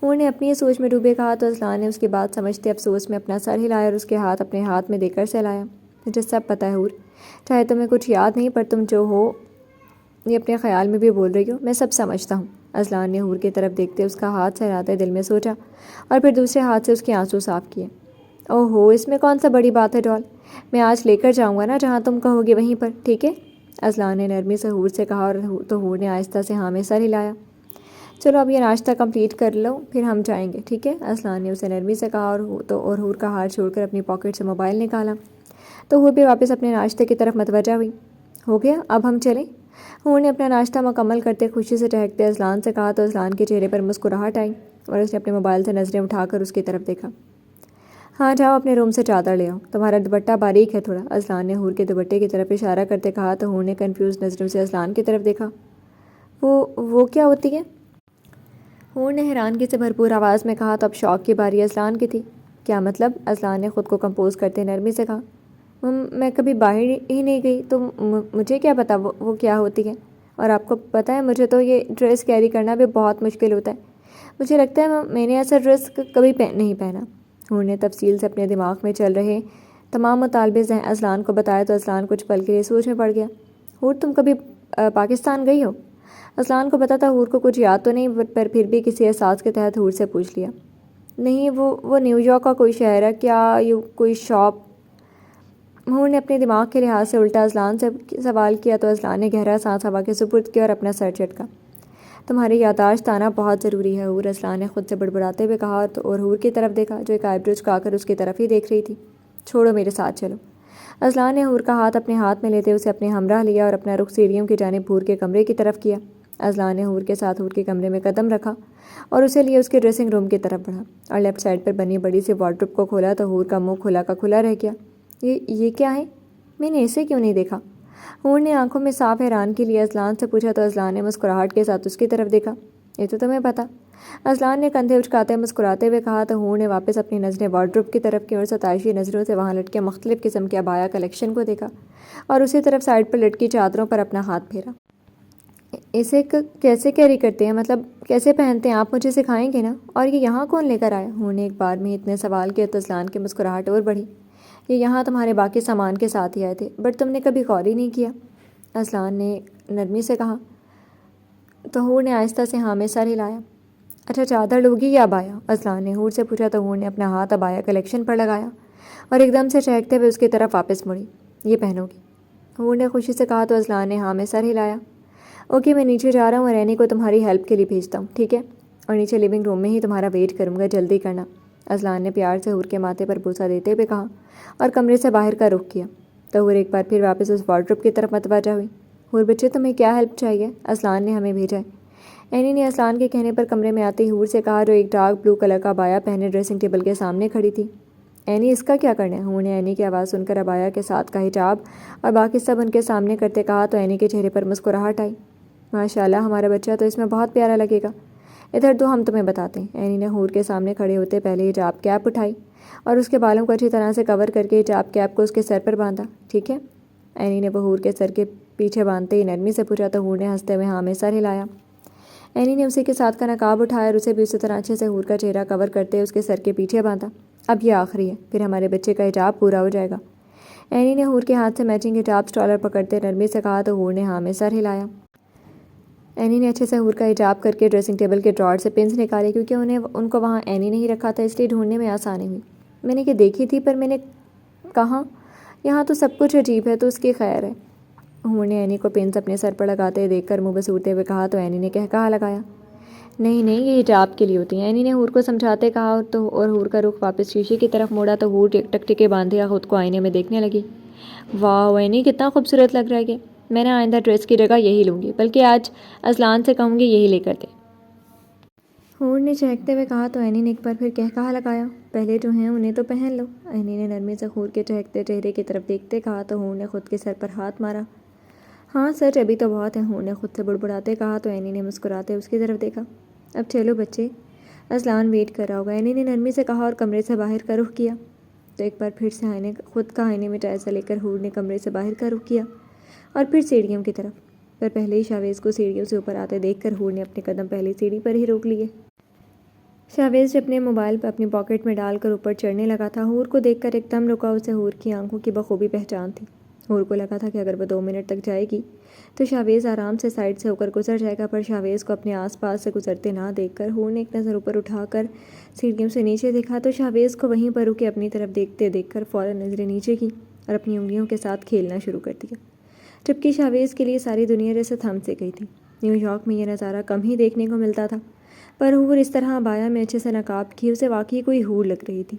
حور نے اپنی سوچ میں ڈوبے کہا تو اذلان نے اس کی بات سمجھتے افسوس میں اپنا سر ہلایا اور اس کے ہاتھ اپنے ہاتھ میں دے کر سہلایا۔ مجھے سب پتہ ہے حور، چاہے تمہیں کچھ یاد نہیں پر تم جو ہو یہ اپنے خیال میں بھی بول رہی ہو، میں سب سمجھتا ہوں۔ اذلان نے حور کی طرف دیکھتے اس کا ہاتھ سہلاتے دل میں سوچا اور پھر دوسرے ہاتھ سے اس کے آنسو صاف کیے۔ اوہ ہو، اس میں کون سا بڑی بات ہے ڈال، میں آج لے کر جاؤں گا نا، جہاں تم کہو گے وہیں پر، ٹھیک ہے؟ اذلان نے نرمی سے حور سے کہا اور تو حور نے آہستہ سے ہاں میں سر ہلایا۔ چلو اب یہ ناشتہ کمپلیٹ کر لو پھر ہم جائیں گے، ٹھیک ہے؟ اذلان نے اسے نرمی سے کہا اور حور کا ہاتھ چھوڑ کر اپنی پاکٹ سے موبائل نکالا تو حور بھی واپس اپنے ناشتے کی طرف متوجہ ہوئی۔ ہو گیا، اب ہم چلیں؟ حور نے اپنا ناشتہ مکمل کرتے خوشی سے ٹہکتے اذلان سے کہا تو اذلان کے چہرے پر مسکراہٹ آئی اور اس نے اپنے موبائل سے نظریں اٹھا کر اس کی طرف دیکھا۔ ہاں جاؤ اپنے روم سے چادر لے آؤ، تمہارا دوپٹہ باریک ہے تھوڑا، اذلان نے حور کے دوپٹے کی طرف اشارہ کرتے کہا تو حور نے کنفیوز نظروں سے اذلان کی طرف دیکھا۔ وہ کیا ہوتی ہے؟ حور نے حیرانگی سے بھرپور آواز میں کہا تو اب شوق کی باری اذلان کی تھی۔ کیا مطلب؟ اذلان نے خود کو کمپوز کرتے نرمی سے کہا۔ میں کبھی باہر ہی نہیں گئی تو مجھے کیا پتا وہ کیا ہوتی ہے، اور آپ کو پتہ ہے مجھے تو یہ ڈریس کیری کرنا بھی بہت مشکل ہوتا ہے، مجھے لگتا ہے میں نے ایسا ڈریس کبھی نہیں پہنا۔ حور نے تفصیل سے اپنے دماغ میں چل رہے تمام مطالبے اذلان کو بتایا تو اذلان کچھ پل کے لیے سوچ میں پڑ گیا۔ حور تم کبھی پاکستان گئی ہو؟ اذلان کو پتا تھا حور کو کچھ یاد تو نہیں، پر پھر بھی کسی احساس کے تحت حور سے پوچھ لیا۔ نہیں، وہ نیو یارک کا کوئی شہر ہے کیا؟ کوئی شاپ؟ حور نے اپنے دماغ کے لحاظ سے الٹا اذلان سے سوال کیا تو اذلان نے گہرا سانس ہوا کے سپرد کیا اور اپنا سر چٹکا۔ تمہاری یادداشت آنا بہت ضروری ہے حور، اذلان نے خود سے بڑبڑاتے ہوئے کہا اور حور کی طرف دیکھا جو ایک آئیبرو جھکا کر اس کی طرف ہی دیکھ رہی تھی۔ چھوڑو، میرے ساتھ چلو۔ اذلان نے حور کا ہاتھ اپنے ہاتھ میں لیتے اسے اپنے ہمراہ لیا اور اپنا رخ سیڑھیوں کی جانب حور کے کمرے کی طرف کیا۔ اذلان نے حور کے ساتھ حور کے کمرے میں قدم رکھا اور اسے لیے اس کے ڈریسنگ روم کی طرف بڑھا اور لیفٹ سائڈ پر بنی بڑی سی وارڈروب کو کھولا تو حور کا منہ کھلا کا کھلا رہ گیا۔ یہ کیا ہے؟ میں نے اسے کیوں نہیں دیکھا؟ حور نے آنکھوں میں صاف حیران کے لیے اذلان سے پوچھا تو اذلان نے مسکراہٹ کے ساتھ اس کی طرف دیکھا۔ یہ تو تمہیں پتا، اذلان نے کندھے اچکاتے مسکراتے ہوئے کہا تو حور نے واپس اپنی نظریں وارڈروب کی طرف کی اور ستائشی نظروں سے وہاں لٹکے مختلف قسم کے عبایا کلیکشن کو دیکھا اور اسی طرف سائڈ پر لٹکی چادروں پر اپنا ہاتھ پھیرا۔ اسے کیسے کیری کرتے ہیں؟ مطلب کیسے پہنتے ہیں؟ آپ مجھے سکھائیں گے نا؟ اور یہ یہاں کون لے کر آیا؟ حور نے ایک بار میں اتنے سوال کیے تو اذلان کی مسکراہٹ اور بڑھی۔ یہ یہاں تمہارے باقی سامان کے ساتھ ہی آئے تھے، بٹ تم نے کبھی غور ہی نہیں کیا، اذلان نے نرمی سے کہا تو حور نے آہستہ سے ہاں میں سر ہلایا۔ اچھا، چادر لوگی یا عبایا؟ اذلان نے حور سے پوچھا تو حور نے اپنا ہاتھ عبایا کلیکشن پر لگایا اور ایک دم سے چہکتے ہوئے اس کی طرف واپس مڑی۔ یہ پہنو گی؟ حور نے خوشی سے کہا تو اذلان نے ہاں میں سر ہلایا۔ اوکے، میں نیچے جا رہا ہوں اور رینی کو تمہاری ہیلپ کے لیے بھیجتا ہوں، ٹھیک ہے؟ اور نیچے لیونگ روم میں ہی تمہارا ویٹ کروں گا، جلدی کرنا، اذلان نے پیار سے حور کے ماتھے پر بوسہ دیتے ہوئے کہا اور کمرے سے باہر کا رخ کیا تو حور ایک بار پھر واپس اس وارڈروب کی طرف متوجہ ہوئی۔ حور بچے، تمہیں کیا ہیلپ چاہیے؟ اذلان نے ہمیں بھیجا ہے، اینی نے اذلان کے کہنے پر کمرے میں آتے ہی حور سے کہا جو ایک ڈارک بلو کلر کا عبایا پہنے ڈریسنگ ٹیبل کے سامنے کھڑی تھی۔ اینی، اس کا کیا کرنا ہے؟ حور نے اینی کی آواز سن کر عبایا کے ساتھ کا حجاب اور باقی سب ان کے سامنے کرتے کہا تو اینی کے چہرے پر مسکراہٹ آئی۔ ماشاءاللہ، ہمارا بچہ تو اس میں بہت پیارا لگے گا۔ ادھر دو، ہم تمہیں بتاتے ہیں۔ اینی نے حور کے سامنے کھڑے ہوتے پہلے حجاب کیپ اٹھائی اور اس کے بالوں کو اچھی طرح سے کور کر کے حجاب کیپ کو اس کے سر پر باندھا۔ ٹھیک ہے؟ اینی نے وہ حور کے سر کے پیچھے باندھتے ہی نرمی سے پوچھا تو حور نے ہنستے ہوئے ہاں میں سر ہلایا۔ اینی نے اسی کے ساتھ کا نقاب اٹھایا اور اسے بھی اسی طرح اچھے سے حور کا چہرہ کور کرتے اس کے سر کے پیچھے باندھا۔ اب یہ آخری ہے، پھر ہمارے بچے کا حجاب پورا ہو جائے گا۔ اینی نے حور کے ہاتھ سے میچنگ حجاب اسٹالر پکڑتے نرمی سے کہا تو حور نے ہاں میں سر ہلایا۔ اینی نے اچھے سے حور کا حجاب کر کے ڈریسنگ ٹیبل کے ڈراور سے پنس نکالے کیونکہ ان کو وہاں اینی نہیں رکھا تھا، اس لیے ڈھونڈنے میں آسانی ہوئی۔ میں نے یہ دیکھی تھی پر میں نے کہا یہاں تو سب کچھ عجیب ہے، تو اس کی خیر ہے۔ حور نے اینی کو پنس اپنے سر پر لگاتے دیکھ کر منہ بسورتے ہوئے کہا تو اینی نے کہا لگایا، نہیں نہیں، یہ حجاب کے لیے ہوتی ہیں۔ اینی نے حور کو سمجھاتے کہا اور حور کا رخ واپس شیشے کی طرف موڑا تو حور ٹکٹکے باندھے خود کو آئینے میں دیکھنے لگی۔ واہ اینی، کتنا خوبصورت لگ رہا ہے یہ، میں نے آئندہ ڈریس کی جگہ یہی لوں گی، بلکہ آج اذلان سے کہوں گی یہی لے کر دے۔ حور نے چہکتے ہوئے کہا تو اینی نے ایک بار پھر کہا لگایا، پہلے جو ہیں انہیں تو پہن لو۔ اینی نے نرمی سے حور کے چہکتے چہرے کی طرف دیکھتے کہا تو حور نے خود کے سر پر ہاتھ مارا۔ ہاں سچ، ابھی تو بہت ہے، حور نے خود سے بڑبڑاتے کہا تو اینی نے مسکراتے اس کی طرف دیکھا۔ اب چلو بچے، اذلان ویٹ کر رہا ہوگا، اینی نے نرمی سے کہا اور کمرے سے باہر کا رخ کیا تو ایک بار پھر سے خود کا آئینے میں جائزہ لے کر حور نے کمرے سے باہر کا رخ کیا اور پھر سیڑھیوں کی طرف، پر پہلے ہی شاویز کو سیڑھیوں سے اوپر آتے دیکھ کر حور نے اپنے قدم پہلی سیڑھی پر ہی روک لیے۔ شاویز اپنے موبائل پر اپنی پاکٹ میں ڈال کر اوپر چڑھنے لگا تھا، حور کو دیکھ کر ایک دم رکا، اسے حور کی آنکھوں کی بخوبی پہچان تھی۔ حور کو لگا تھا کہ اگر وہ 2 منٹ تک جائے گی تو شاویز آرام سے سائڈ سے ہو کر گزر جائے گا، پر شاویز کو اپنے آس پاس سے گزرتے نہ دیکھ کر حور نے ایک نظر اوپر اٹھا کر سیڑھیوں سے نیچے دیکھا تو شاویز کو وہیں پر رکے اپنی طرف دیکھ کر فوراً نظریں نیچے کی اور اپنی انگلیوں کے ساتھ کھیلنا شروع کر دیا، جبکہ شاویز کے لیے ساری دنیا جیسے تھم سے گئی تھی۔ نیو یارک میں یہ نظارہ کم ہی دیکھنے کو ملتا تھا، پر حور اس طرح عبایا میں اچھے سے نقاب کی اسے واقعی کوئی حور لگ رہی تھی۔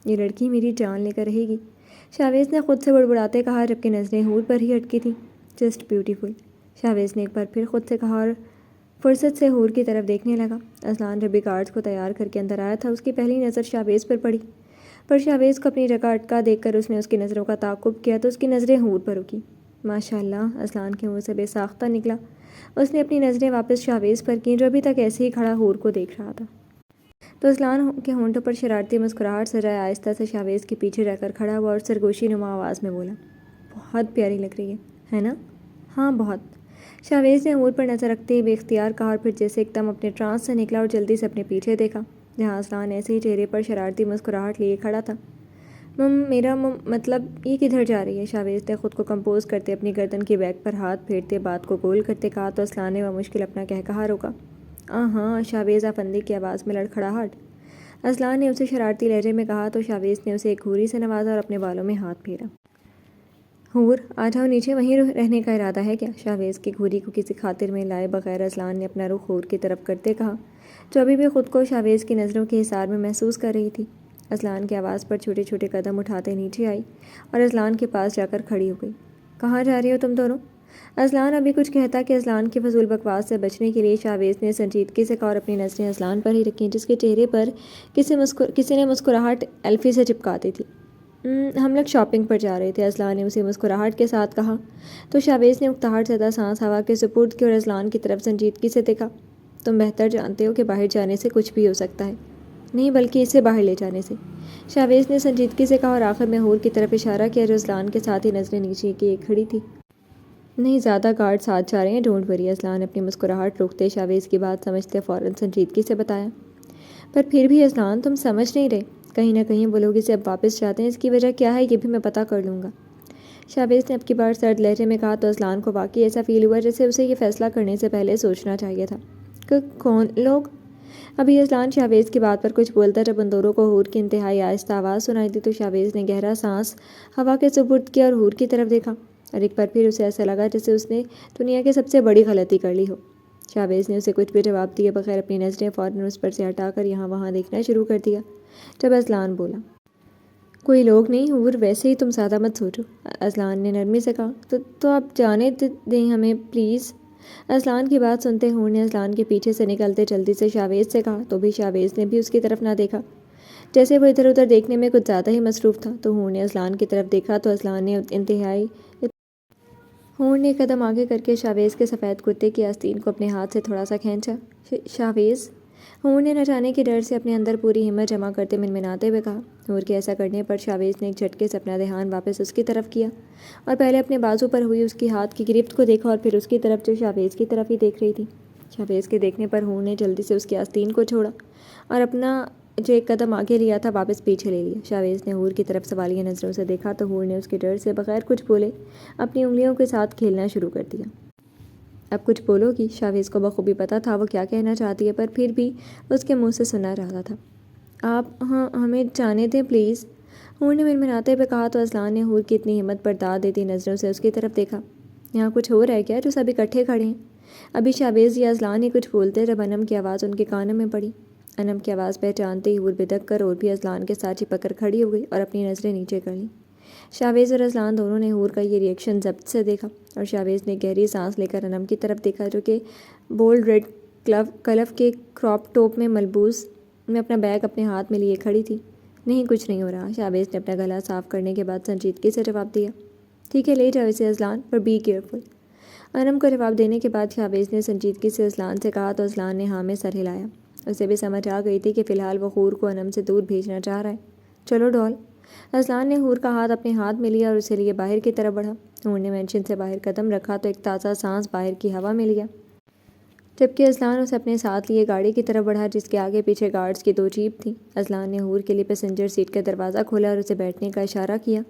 یہ لڑکی میری جان لے کر رہے گی، شاویز نے خود سے بڑبڑاتے کہا جبکہ نظریں حور پر ہی اٹکی تھیں۔ جسٹ بیوٹیفل، شاویز نے ایک بار پھر خود سے کہا اور فرصت سے حور کی طرف دیکھنے لگا۔ اذلان جب گارڈز کو تیار کر کے اندر آیا تھا اس کی پہلی نظر شاویز پر پڑی، پر شاویز کو اپنی جگہ اٹکا دیکھ کر اس نے اس کی نظروں کا تعاقب کیا تو اس کی نظریں حور پر رکی۔ ماشاءاللہ، اذلان کے منہ سے بے ساختہ نکلا۔ اس نے اپنی نظریں واپس شاویز پر کیں جو ابھی تک ایسے ہی کھڑا حور کو دیکھ رہا تھا، تو اذلان کے ہونٹوں پر شرارتی مسکراہٹ سجائے آہستہ سے شاویز کے پیچھے رہ کر کھڑا ہوا اور سرگوشی نما آواز میں بولا، بہت پیاری لگ رہی ہے نا؟ ہاں بہت۔ شاویز نے ہور پر نظر رکھتے ہی بے اختیار کہا اور پھر جیسے ایک دم اپنے ٹرانس سے نکلا اور جلدی سے اپنے پیچھے دیکھا جہاں اذلان ایسے ہی چہرے پر شرارتی مسکراہٹ لیے کھڑا تھا۔ میرا مطلب یہ کدھر جا رہی ہے؟ شاویز نے خود کو کمپوز کرتے اپنی گردن کی بیک پر ہاتھ پھیرتے بات کو گول کرتے کہا تو اذلان نے بمشکل اپنا کہا روکا۔ ہاں شاویز افندی کی آواز میں لڑکھڑاہٹ۔ اذلان نے اسے شرارتی لہجے میں کہا تو شاویز نے اسے ایک گھوری سے نوازا اور اپنے بالوں میں ہاتھ پھیرا۔ ہور آ جاؤ نیچے، وہیں رہنے کا ارادہ ہے کیا؟ شاویز کی گھوری کو کسی خاطر میں لائے بغیر اذلان نے اپنا رخ ہور کی طرف کرتے کہا جو ابھی بھی خود کو شاویز کی نظروں کے حصار میں محسوس کر رہی تھی۔ اذلان کی آواز پر چھوٹے چھوٹے قدم اٹھاتے نیچے آئی اور اذلان کے پاس جا کر کھڑی ہو گئی۔ کہاں جا رہی ہو تم دونوں؟ اذلان ابھی کچھ کہتا کہ اذلان کی فضول بکواس سے بچنے کے لیے شاویز نے سنجیدگی سے کہا اور اپنی نظریں اذلان پر ہی رکھیں جس کے چہرے پر کسی نے مسکراہٹ ایلفی سے چپکا دی تھی۔ ہم لوگ شاپنگ پر جا رہے تھے، اذلان نے اسے مسکراہٹ کے ساتھ کہا تو شاویز نے اکتاہٹ زدہ سانس ہوا کے سپرد کی اور اذلان کی طرف سنجیدگی سے دیکھا۔ تم بہتر جانتے ہو کہ باہر جانے سے کچھ بھی ہو سکتا ہے، نہیں بلکہ اسے باہر لے جانے سے، شاویز نے سنجیدگی سے کہا اور آخر میں ہور کی طرف اشارہ کیا جو اذلان کے ساتھ ہی نظریں نیچے کیے کھڑی تھی۔ نہیں زیادہ گارڈ ساتھ جا رہے ہیں، ڈونٹ وری، اذلان اپنی مسکراہٹ روکتے شاویز کی بات سمجھتے فوراً سنجیدگی سے بتایا۔ پر پھر بھی اذلان تم سمجھ نہیں رہے، کہیں نہ کہیں وہ لوگ اسے اب واپس چاہتے ہیں، اس کی وجہ کیا ہے یہ بھی میں پتہ کر لوں گا، شاویز نے اب کی بار سرد لہجے میں کہا تو اذلان کو واقعی ایسا فیل ہوا جیسے اسے یہ فیصلہ کرنے سے پہلے سوچنا چاہیے تھا کہ کون لوگ۔ ابھی اذلان شاویز کی بات پر کچھ بولتا جب ان دونوں کو ہور کی انتہائی آہستہ آواز سنائی دی تو شاویز نے گہرا سانس ہوا کے سپرد کیا اور ہور کی طرف دیکھا اور ایک بار پھر اسے ایسا لگا جیسے اس نے دنیا کی سب سے بڑی غلطی کر لی ہو۔ شاویز نے اسے کچھ بھی جواب دیے بغیر اپنی نظریں فوراً اس پر سے ہٹا کر یہاں وہاں دیکھنا شروع کر دیا جب اذلان بولا، کوئی لوگ نہیں ہور، ویسے ہی تم زیادہ مت سوچو، اذلان نے نرمی سے کہا۔ تو آپ جانے دیں ہمیں پلیز، اذلان کی بات سنتے ہور نے اذلان کے پیچھے سے نکلتے جلدی سے شاویز سے کہا تو بھی شاویز نے بھی اس کی طرف نہ دیکھا، جیسے وہ ادھر ادھر دیکھنے میں کچھ زیادہ ہی مصروف تھا۔ تو ہور نے اذلان کی طرف دیکھا تو اذلان نے ہور نے قدم آگے کر کے شاویز کے سفید کرتے کی آستین کو اپنے ہاتھ سے تھوڑا سا کھینچا۔ شاویز، ہور نے نہ جانے کے ڈر سے اپنے اندر پوری ہمت جمع کرتے منمناتے ہوئے کہا۔ ہور کے ایسا کرنے پر شاویز نے ایک جھٹکے سے اپنا دھیان واپس اس کی طرف کیا اور پہلے اپنے بازو پر ہوئی اس کی ہاتھ کی گرفت کو دیکھا اور پھر اس کی طرف جو شاویز کی طرف ہی دیکھ رہی تھی۔ شاویز کے دیکھنے پر ہور نے جلدی سے اس کی آستین کو چھوڑا اور اپنا جو ایک قدم آگے لیا تھا واپس پیچھے لے لیا۔ شاویز نے ہور کی طرف سوالیہ نظروں سے دیکھا تو ہور نے اس کے ڈر سے بغیر کچھ بولے اپنی انگلیوں کے ساتھ کھیلنا شروع کر دیا۔ اب کچھ بولو گی؟ شاویز کو بخوبی پتہ تھا وہ کیا کہنا چاہتی ہے پر پھر بھی اس کے منہ سے سننا چاہتا تھا۔ آپ ہمیں جانے دیں پلیز، ہور نے منمناتے ہوئے کہا تو اذلان نے ہور کی اتنی ہمت پر داد دیتی نظروں سے اس کی طرف دیکھا۔ یہاں کچھ ہو رہا ہے کیا جو سب اکٹھے کھڑے ہیں؟ ابھی شاویز یا اذلان ہی کچھ بولتے جب انم کی آواز ان کے کانوں میں پڑی۔ انم کی آواز پہچانتے ہی ہور بدک کر اور بھی اذلان کے ساتھ چپک کر کھڑی ہو گئی اور اپنی نظریں نیچے کر لیں۔ شاویز اور اذلان دونوں نے ہور کا یہ ری ایکشن ضبط سے دیکھا اور شاویز نے گہری سانس لے کر انم کی طرف دیکھا جو کہ بولڈ ریڈ کلف کے کراپ ٹاپ میں ملبوس میں اپنا بیگ اپنے ہاتھ میں لیے کھڑی تھی۔ نہیں کچھ نہیں ہو رہا، شاویز نے اپنا گلا صاف کرنے کے بعد سنجیدگی سے جواب دیا۔ ٹھیک ہے لے جاؤ اسے اذلان، پر بی کیئرفل، انم کو جواب دینے کے بعد شاویز نے سنجیدگی سے اذلان سے کہا تو اذلان نے ہاں میں سر ہلایا۔ اسے بھی سمجھ آ گئی تھی کہ فی الحال وہ ہور کو انم سے دور بھیجنا چاہ رہا ہے۔ چلو ڈال، اذلان نے ہور کا ہاتھ اپنے ہاتھ میں لیا اور اسے لیے باہر کی طرف بڑھا۔ ہور نے مینشن سے باہر قدم رکھا تو ایک تازہ سانس باہر کی ہوا میں لیا جبکہ اذلان اسے اپنے ساتھ لیے گاڑی کی طرف بڑھا جس کے آگے پیچھے گارڈز کی 2 جیپ تھیں۔ اذلان نے ہور کے لیے پیسنجر سیٹ کا دروازہ کھولا اور اسے بیٹھنے کا اشارہ کیا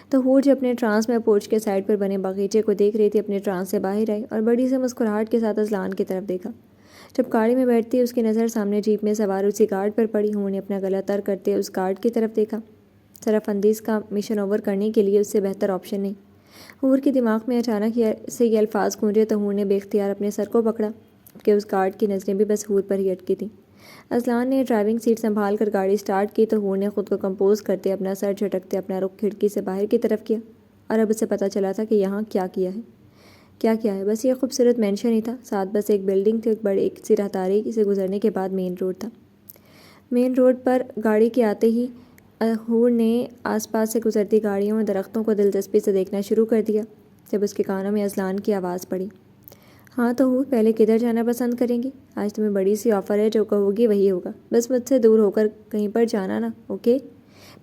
تو ہور جو اپنے ٹرانس میں پورچ کے سائڈ پر بنے باغیچے کو دیکھ رہی تھی اپنے ٹرانس سے باہر آئی اور بڑی سی مسکراہٹ کے ساتھ اذلان کی طرف دیکھا۔ جب گاڑی میں بیٹھتی اس کی نظر سامنے جیپ میں سوار اسی گارڈ پر پڑی۔ ہور نے اپنا گلا تر کرتے اس گارڈ کی طرف دیکھا۔ سرف اندیز کا مشن اوور کرنے کے لیے اس سے بہتر آپشن نہیں۔ ہور کے دماغ میں اچانک سے یہ الفاظ گونجے تو ہور نے بے اختیار اپنے سر کو پکڑا کہ اس گارڈ کی نظریں بھی بس ہور پر ہی اٹکی تھیں۔ اذلان نے ڈرائیونگ سیٹ سنبھال کر گاڑی سٹارٹ کی تو ہور نے خود کو کمپوز کرتے اپنا سر جھٹکتے اپنا رخ کھڑکی سے باہر کی طرف کیا اور اب اسے پتہ چلا تھا کہ یہاں کیا ہے، بس یہ خوبصورت مینشن ہی تھا، ساتھ بس ایک بلڈنگ تھی، ایک بڑی سی راہداری سے گزرنے کے بعد مین روڈ تھا۔ مین روڈ پر گاڑی کے آتے ہی ہور نے آس پاس سے گزرتی گاڑیوں اور درختوں کو دلچسپی سے دیکھنا شروع کر دیا جب اس کے کانوں میں اذلان کی آواز پڑی۔ ہاں تو ہور پہلے کدھر جانا پسند کریں گی؟ آج تمہیں بڑی سی آفر ہے، جو کہو گی وہی ہوگا، بس مجھ سے دور ہو کر کہیں پر جانا نا، اوکے؟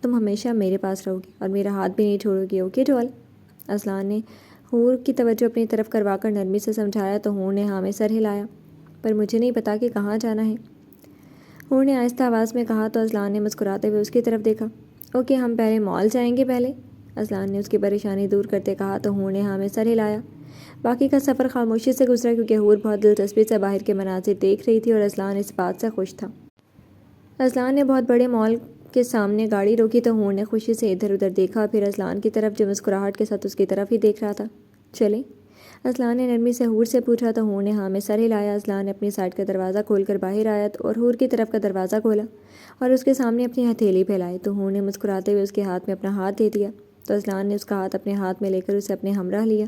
تم ہمیشہ میرے پاس رہو گی اور میرا ہاتھ بھی نہیں چھوڑو گی، اوکے ڈال؟ اذلان نے حور کی توجہ اپنی طرف کروا کر نرمی سے سمجھایا تو حور نے ہاں میں سر ہلایا۔ پر مجھے نہیں پتا کہ کہاں جانا ہے، حور نے آہستہ آواز میں کہا تو اذلان نے مسکراتے ہوئے اس کی طرف دیکھا۔ اوکے، ہم پہلے مال جائیں گے پہلے، اذلان نے اس کی پریشانی دور کرتے کہا تو حور نے ہاں میں سر ہلایا۔ باقی کا سفر خاموشی سے گزرا کیونکہ حور بہت دلچسپی سے باہر کے مناظر دیکھ رہی تھی اور اذلان اس بات سے خوش تھا۔ اذلان نے بہت بڑے مال کے سامنے گاڑی روکی تو حور نے خوشی سے ادھر ادھر دیکھا، پھر اذلان کی طرف جو مسکراہٹ کے ساتھ اس کی طرف ہی دیکھ رہا تھا۔ چلیں، اذلان نے نرمی سے حور سے پوچھا تو حور نے ہاں میں سر ہلایا۔ اذلان نے اپنی سائڈ کا دروازہ کھول کر باہر آیا اور حور کی طرف کا دروازہ کھولا اور اس کے سامنے اپنی ہتھیلی پھیلائی تو حور نے مسکراتے ہوئے اس کے ہاتھ میں اپنا ہاتھ دے دیا تو اذلان نے اس کا ہاتھ اپنے ہاتھ میں لے کر اسے اپنے ہمراہ لیا،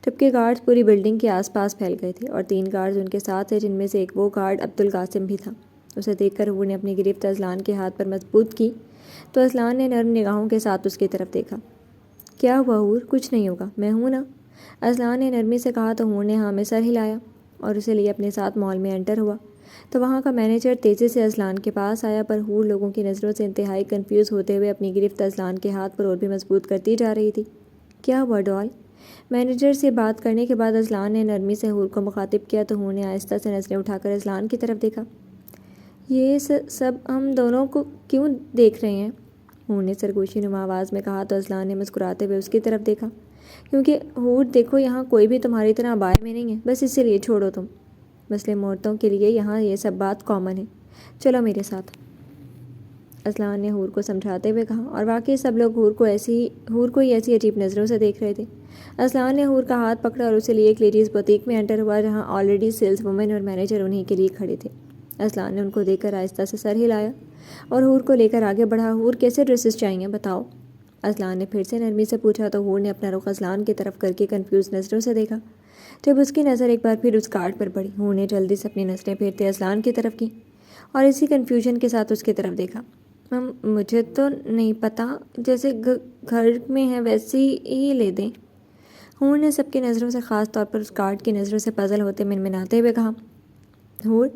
جبکہ گارڈز پوری بلڈنگ کے آس پاس پھیل گئے تھے اور 3 گارڈز ان کے ساتھ تھے، جن میں سے ایک وہ گارڈ عبدالقاسم بھی تھا۔ اسے دیکھ کر حور نے اپنی گرفت اذلان کے ہاتھ پر مضبوط کی تو اذلان نے نرم نگاہوں کے ساتھ اس کی طرف دیکھا۔ کیا ہوا حور؟ کچھ نہیں ہوگا، میں ہوں نا، اذلان نے نرمی سے کہا تو حور نے ہاں میں سر ہلایا اور اسے لیے اپنے ساتھ مال میں انٹر ہوا تو وہاں کا مینیجر تیزی سے اذلان کے پاس آیا، پر حور لوگوں کی نظروں سے انتہائی کنفیوز ہوتے ہوئے اپنی گرفت اذلان کے ہاتھ پر اور بھی مضبوط کرتی جا رہی تھی۔ کیا ہوا ڈال؟ مینیجر سے بات کرنے کے بعد اذلان نے نرمی سے حور کو مخاطب کیا تو حور نے آہستہ سے نظریں اٹھا کر اذلان کی طرف دیکھا۔ یہ سب ہم دونوں کو کیوں دیکھ رہے ہیں؟ حور نے سرگوشی نما آواز میں کہا تو اذلان نے مسکراتے ہوئے اس کی طرف دیکھا۔ کیونکہ حور دیکھو، یہاں کوئی بھی تمہاری طرح ابائے میں نہیں ہے، بس اسی لیے چھوڑو تم، مسلم عورتوں کے لیے یہاں یہ سب بات کامن ہے، چلو میرے ساتھ، اذلان نے حور کو سمجھاتے ہوئے کہا۔ اور واقعی سب لوگ حور کو ہی ایسی عجیب نظروں سے دیکھ رہے تھے۔ اذلان نے حور کا ہاتھ پکڑا اور اسے لیے ایک لیڈیز بوتیک میں انٹر ہوا جہاں آلریڈی سیلز وومن اور مینیجر انہیں کے لیے کھڑے تھے۔ اذلان نے ان کو دیکھ کر آہستہ سے سر ہلایا اور حور کو لے کر آگے بڑھا۔ حور کیسے ڈریسز چاہیے بتاؤ؟ اذلان نے پھر سے نرمی سے پوچھا تو حور نے اپنا رخ اذلان کی طرف کر کے کنفیوز نظروں سے دیکھا۔ جب اس کی نظر ایک بار پھر اس کارڈ پر پڑی، حور نے جلدی سے اپنی نظریں پھیرتے اذلان کی طرف کی اور اسی کنفیوژن کے ساتھ اس کی طرف دیکھا۔ مجھے تو نہیں پتہ، جیسے گھر میں ہے ویسے ہی لے دیں، حور نے سب کی نظروں سے خاص طور پر اس کارڈ کی نظروں سے پزل ہوتے منمناتے ہوئے کہا۔ حور،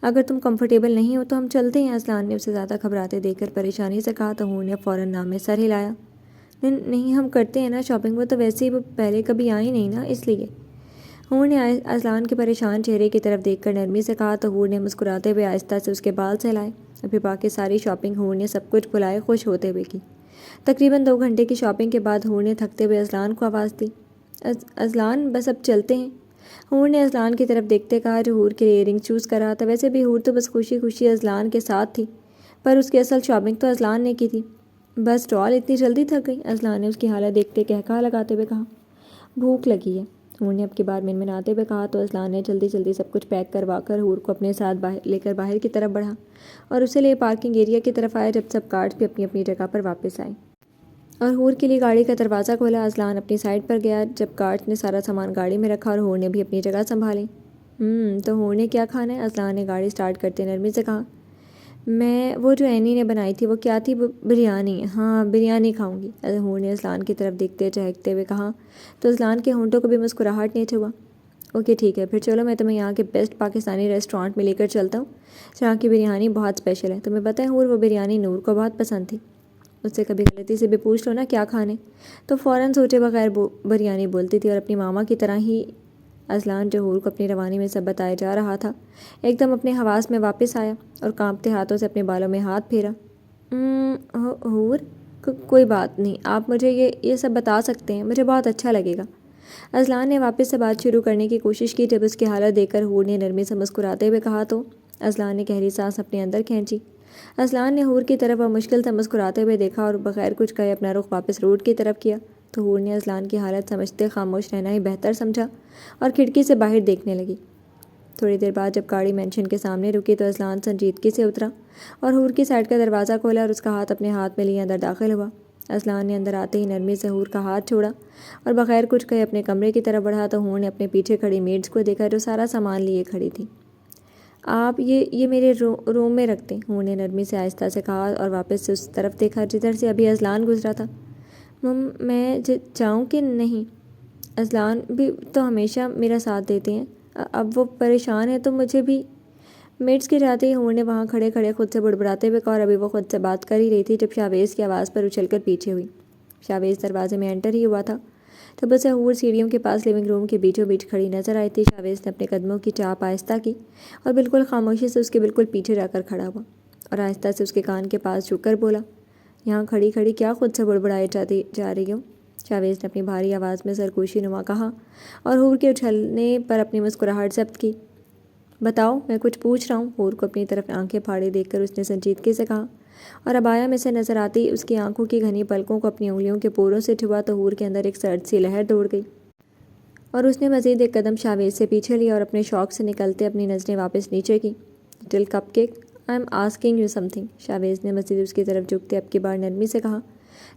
اگر تم کمفرٹیبل نہیں ہو تو ہم چلتے ہیں، اذلان نے اسے زیادہ گھبراتے دیکھ کر پریشانی سے کہا تو حور نے فوراً نام میں سر ہلایا۔ نہیں، ہم کرتے ہیں نا شاپنگ، وہ تو ویسے ہی وہ پہلے کبھی آئی نہیں نا، اس لیے، حور نے اذلان کے پریشان چہرے کی طرف دیکھ کر نرمی سے کہا تو حور نے مسکراتے ہوئے آہستہ سے اس کے بال سہلائے۔ ابھی باقی ساری شاپنگ حور نے سب کچھ بھلائے خوش ہوتے ہوئے کی۔ تقریباً 2 گھنٹے کی شاپنگ کے بعد حور نے تھکتے ہوئے اذلان کو آواز دی۔ اذلان، بس اب چلتے ہیں، حور نے اذلان کی طرف دیکھتے کہا جو حور کے لیے ایئرنگ چوز کر رہا تھا۔ ویسے بھی حور تو بس خوشی خوشی اذلان کے ساتھ تھی، پر اس کی اصل شاپنگ تو اذلان نے کی تھی۔ بس ڈال، اتنی جلدی تھک گئی؟ اذلان نے اس کی حالت دیکھتے قہقہہ لگاتے ہوئے کہا۔ بھوک لگی ہے، حور نے اب کی بار منمناتے ہوئے کہا تو اذلان نے جلدی جلدی سب کچھ پیک کروا کر حور کو اپنے ساتھ لے کر باہر کی طرف بڑھا اور اسے لے پارکنگ ایریا کی طرف آیا جب سب کارز بھی اپنی اپنی جگہ پر واپس آئے اور حور کے لیے گاڑی کا دروازہ کھولا۔ اذلان اپنی سائڈ پر گیا جب گارڈز نے سارا سامان گاڑی میں رکھا اور حور نے بھی اپنی جگہ سنبھالی۔ تو حور نے کیا کھانا ہے؟ اذلان نے گاڑی سٹارٹ کرتے نرمی سے کہا۔ میں وہ جو اینی نے بنائی تھی وہ کیا تھی؟ بریانی، ہاں بریانی کھاؤں گی، حور نے اذلان کی طرف دیکھتے چہکتے ہوئے کہا تو اذلان کے ہونٹوں کو بھی مسکراہٹ نیچے ہوا۔ اوکے ٹھیک ہے، پھر چلو میں تمہیں یہاں کے بیسٹ پاکستانی ریسٹورانٹ میں لے کر چلتا ہوں جہاں کی بریانی بہت اسپیشل ہے۔ تمہیں پتہ ہے حور، وہ بریانی نور کو بہت پسند تھی، اس سے کبھی غلطی سے بھی پوچھ لو نا کیا کھانے تو فوراً سوچے بغیر بریانی بولتی تھی اور اپنی ماما کی طرح ہی اذلان جو حور کو اپنی روانی میں سب بتایا جا رہا تھا ایک دم اپنے حواس میں واپس آیا اور کانپتے ہاتھوں سے اپنے بالوں میں ہاتھ پھیرا۔ حور، کوئی بات نہیں، آپ مجھے یہ سب بتا سکتے ہیں، مجھے بہت اچھا لگے گا۔ اذلان نے واپس سے بات شروع کرنے کی کوشش کی جب اس کی حالت دیکھ کر حور نے نرمی سے مسکراتے ہوئے کہا تو اذلان نے گہری سانس اپنے اندر کھینچی۔ اذلان نے حور کی طرف مشکل سے مسکراتے ہوئے دیکھا اور بغیر کچھ کہے اپنا رخ واپس روڈ کی طرف کیا تو حور نے اذلان کی حالت سمجھتے خاموش رہنا ہی بہتر سمجھا اور کھڑکی سے باہر دیکھنے لگی۔ تھوڑی دیر بعد جب گاڑی مینشن کے سامنے رکی تو اذلان سنجیدگی سے اترا اور حور کی سائڈ کا دروازہ کھولا اور اس کا ہاتھ اپنے ہاتھ میں لیے اندر داخل ہوا۔ اذلان نے اندر آتے ہی نرمی سے حور کا ہاتھ چھوڑا اور بغیر کچھ کہے اپنے کمرے کی طرف بڑھا تو حور نے اپنے پیچھے کھڑی میڈس کو دیکھا جو سارا سامان لیے کھڑی تھی۔ آپ یہ میرے روم میں رکھ دیں، حور نے نرمی سے آہستہ سے کہا اور واپس سے اس طرف دیکھا جدھر سے ابھی اذلان گزرا تھا۔ میں جاؤں کہ نہیں؟ اذلان بھی تو ہمیشہ میرا ساتھ دیتے ہیں، اب وہ پریشان ہے تو مجھے بھی۔ میڈس کے جاتے ہی حور نے وہاں کھڑے کھڑے خود سے بڑبڑاتے ہوئے کہا اور ابھی وہ خود سے بات کر ہی رہی تھی جب شاویز کی آواز پر اچھل کر پیچھے ہوئی۔ شاویز دروازے میں انٹر ہی ہوا تھا تب اسے حور سیڑھیوں کے پاس لیونگ روم کے بیچوں بیچ کھڑی نظر آئی تھی۔ شاویز نے اپنے قدموں کی چاپ آہستہ کی اور بالکل خاموشی سے اس کے بالکل پیچھے جا کر کھڑا ہوا اور آہستہ سے اس کے کان کے پاس جھک کر بولا، یہاں کھڑی کھڑی کیا خود سے بڑبڑائے جا رہی ہوں؟ شاویز نے اپنی بھاری آواز میں سرگوشی نما کہا اور حور کے اچھلنے پر اپنی مسکراہٹ ضبط کی۔ بتاؤ، میں کچھ پوچھ رہا ہوں۔ حور کو اپنی طرف آنکھیں پھاڑے دیکھ کر اس نے سنجیدگی سے کہا اور ابایا میں سے نظر آتی اس کی آنکھوں کی گھنی پلکوں کو اپنی انگلیوں کے پوروں سے چھوا تو حور کے اندر ایک سرد سی لہر دوڑ گئی اور اس نے مزید ایک قدم شاویز سے پیچھے لیا اور اپنے شوق سے نکلتے اپنی نظریں واپس نیچے کی۔ Little cupcake, I am asking you something, Chavez نے مزید اس کی طرف جھکتے اب کی بار نرمی سے کہا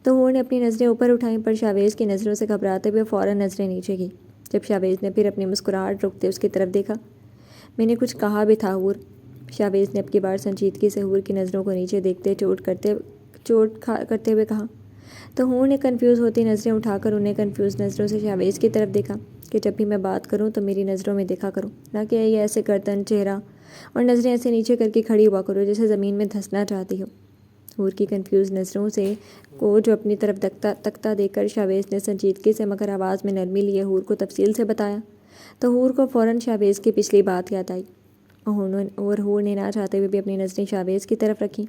تو حور نے اپنی نظریں اوپر اٹھائیں پر شاویز کی نظروں سے گھبراتے ہوئے فوراً نظریں نیچے کی۔ جب شاویز نے پھر اپنی مسکراہٹ روکتے اس کی طرف دیکھا، میں نے کچھ کہا بھی تھا حور، شاویز نے اب کی بار سنجیدگی سے حور کی نظروں کو نیچے دیکھتے چوٹ کرتے ہوئے کہا تو حور نے کنفیوز ہوتی نظریں اٹھا کر انہیں کنفیوز نظروں سے شاویز کی طرف دیکھا کہ جب بھی میں بات کروں تو میری نظروں میں دیکھا کرو، نہ کہ یہ ایسے گردن، چہرہ اور نظریں ایسے نیچے کر کے کھڑی ہوا کرو جیسے زمین میں دھنسنا چاہتی ہو۔ حور کی کنفیوز نظروں سے کو جو اپنی طرف تکتا دیکھ کر شاویز نے سنجیدگی سے مگر آواز میں نرمی لیے حور کو تفصیل سے بتایا تو حور کو فوراً شاویز کی پچھلی بات یاد آئی اور حور نے نہ چاہتے ہوئے بھی اپنی نظریں شاویز کی طرف رکھیں۔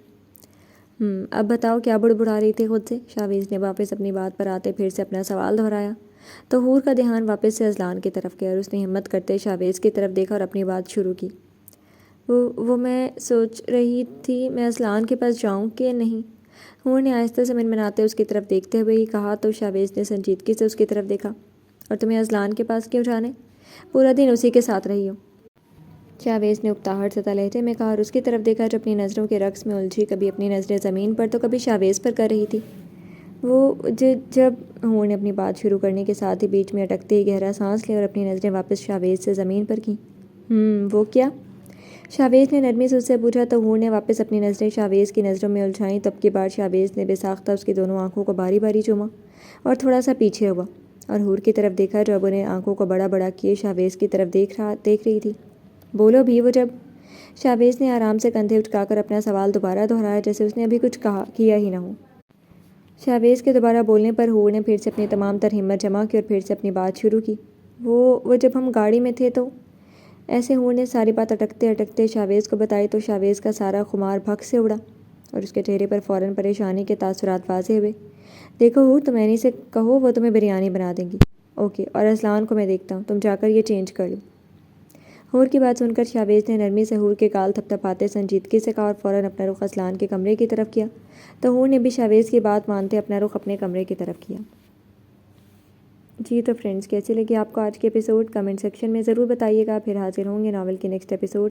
اب بتاؤ کیا بڑبڑا رہی تھی خود سے؟ شاویز نے واپس اپنی بات پر آتے پھر سے اپنا سوال دہرایا تو حور کا دھیان واپس سے اذلان کی طرف گیا اور اس نے ہمت کرتے شاویز کی طرف دیکھا اور اپنی بات شروع کی۔ وہ میں سوچ رہی تھی میں اذلان کے پاس جاؤں کہ نہیں، حور نے آہستہ سے منمناتے اس کی طرف دیکھتے ہوئے ہی کہا تو شاویز نے سنجیدگی سے اس کی طرف دیکھا، اور تمہیں اذلان کے پاس کیوں جانے؟ پورا دن اسی کے ساتھ رہی ہو، شاویز نے اکتاہٹ زدہ لہجے میں کہا اور اس کی طرف دیکھا جو اپنی نظروں کے رقص میں الجھی کبھی اپنی نظریں زمین پر تو کبھی شاویز پر کر رہی تھی۔ وہ جب حور نے اپنی بات شروع کرنے کے ساتھ ہی بیچ میں اٹکتے ہی گہرا سانس لیا اور اپنی نظریں واپس شاویز سے زمین پر کیں۔ وہ کیا؟ شاویز نے نرمی سے اس سے پوچھا تو حور نے واپس اپنی نظریں شاویز کی نظروں میں الجھائیں تو اب کی بار شاویز نے بے ساختہ اس کی دونوں آنکھوں کو باری باری چوما اور تھوڑا سا پیچھے ہوا اور حور کی طرف دیکھا جو اب انہیں آنکھوں کو بڑا بڑا کیے شاویز کی طرف دیکھ رہی تھی۔ بولو بھی، وہ جب؟ شاویز نے آرام سے کندھے اٹکا کر اپنا سوال دوبارہ دہرایا جیسے اس نے ابھی کچھ کیا ہی نہ ہو۔ شاویز کے دوبارہ بولنے پر حور نے پھر سے اپنی تمام تر ہمت جمع کی اور پھر سے اپنی بات شروع کی۔ وہ جب ہم گاڑی میں تھے تو ایسے حور نے ساری بات اٹکتے شاویز کو بتائی تو شاویز کا سارا خمار بھگ سے اڑا اور اس کے چہرے پر فوراً پریشانی کے تاثرات واضح ہوئے۔ دیکھو حور، تم اینی سے کہو وہ تمہیں بریانی بنا دیں گی، اوکے، اور اذلان کو میں دیکھتا ہوں، تم جا کر یہ چینج کر لو۔ حور کی بات سن کر شاویز نے نرمی سے حور کے گال تھپتھپاتے سنجیدگی سے کہا اور فوراً اپنا رخ اذلان کے کمرے کی طرف کیا تو حور نے بھی شاویز کی بات مانتے اپنا رخ اپنے کمرے کی طرف کیا۔ جی تو فرینڈز، کیسی لگی آپ کو آج کے ایپیسوڈ؟ کمنٹ سیکشن میں ضرور بتائیے گا۔ پھر حاضر ہوں گے ناول کے نیکسٹ ایپیسوڈ